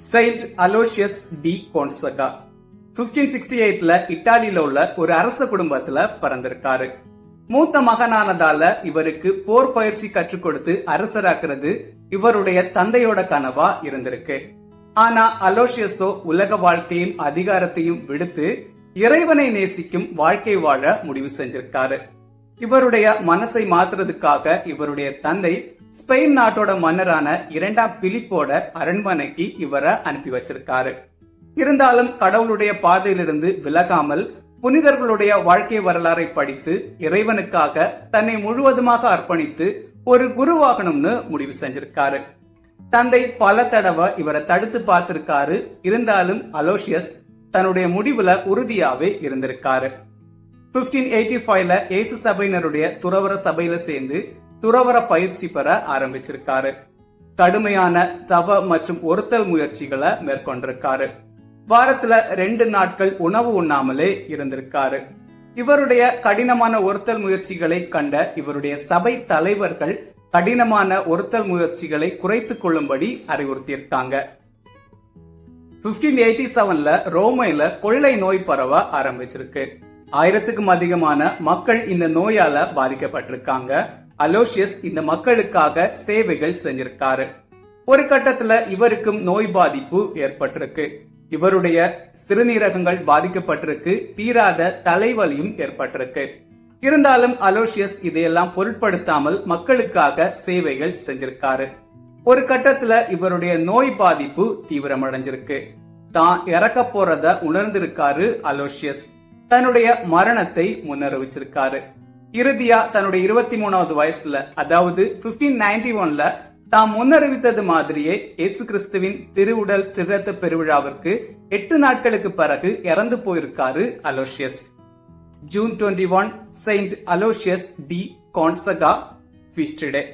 Saint Aloysius D கோன்சகா 1568ல இத்தாலியில உள்ள ஒரு அரச குடும்பத்துல பிறந்திருக்காரு. மூத்த மகனானதால இவருக்கு போர் பயிற்சி கற்றுக் கொடுத்து அரசராக்குறது இவருடைய தந்தையோட கனவா இருந்திருக்கு. ஆனா அலோசியஸோ உலக வாழ்க்கையும் அதிகாரத்தையும் விடுத்து இறைவனை நேசிக்கும் வாழ்க்கை வாழ முடிவு செஞ்சிருக்காரு. இவருடைய மனசை மாத்துறதுக்காக இவருடைய தந்தை ஸ்பெயின் நாட்டோட மன்னரான 2ஆம் பிலிப்போட அரண்மனைக்கு இவரை அனுப்பி வச்சிருக்காரு. இருந்தாலும் கடவுளுடைய பாதையிலிருந்து விலகாமல் புனிதர்களுடைய வாழ்க்கை வரலாறை படித்து இறைவனுக்காக தன்னை முழுவதுமாக அர்ப்பணித்து ஒரு குருவாகணும்னு முடிவு செஞ்சிருக்காரு. தந்தை பல தடவை இவரை தடுத்து பார்த்திருக்காரு. இருந்தாலும் அலோசியஸ் தன்னுடைய முடிவுல உறுதியாவே இருந்திருக்காரு. 1585ல இயேசு சபையினருடைய துறவர சபையில சேர்ந்து துறவர பயிற்சி பெற ஆரம்பிச்சிருக்காரு. கடுமையான தவ மற்றும் ஒருத்தல் முயற்சிகளை மேற்கொண்டிருக்காரு. வாரத்துல 2 நாட்கள் உணவு உண்ணாமலே இருந்திருக்காரு. இவருடைய கடினமான ஒருத்தல் முயற்சிகளை கண்ட இவருடைய சபை தலைவர்கள் கடினமான ஒருத்தல் முயற்சிகளை குறைத்துக் கொள்ளும்படி அறிவுறுத்தியிருக்காங்க. 1587ல ரோமைல கொள்ளை நோய் பரவ ஆரம்பிச்சிருக்கு. 1000க்கும் அதிகமான மக்கள் இந்த நோயால பாதிக்கப்பட்டிருக்காங்க. அலோசியஸ் இந்த மக்களுக்காக சேவைகள் செஞ்சிருக்காரு. ஒரு கட்டத்துல இவருக்கும் நோய் பாதிப்பு ஏற்பட்டிருக்கு. இவருடைய சிறுநீரகங்கள் பாதிக்கப்பட்டிருக்கு. தீராத தலைவலியும் ஏற்பட்டிருக்கு. இருந்தாலும் அலோசியஸ் இதையெல்லாம் பொருட்படுத்தாமல் மக்களுக்காக சேவைகள் செஞ்சிருக்காரு. ஒரு கட்டத்துல இவருடைய நோய் பாதிப்பு தீவிரமடைஞ்சிருக்கு. தான் இறக்க போறத உணர்ந்திருக்காரு அலோசியஸ். தன்னுடைய மரணத்தை முன்னறிவிச்சிருக்காரு. இறுதியா தன்னுடைய 23வது வயசுல, அதாவது 1591ல தாம் முன்னறிவித்தது மாதிரியே இயேசு கிறிஸ்துவின் திருவுடல் திருரத்த பெருவிழாவிற்கு 8 நாட்களுக்கு பிறகு இறந்து போயிருக்காரு Aloysius. June 21, Saint Aloysius D. Gonzaga feast day.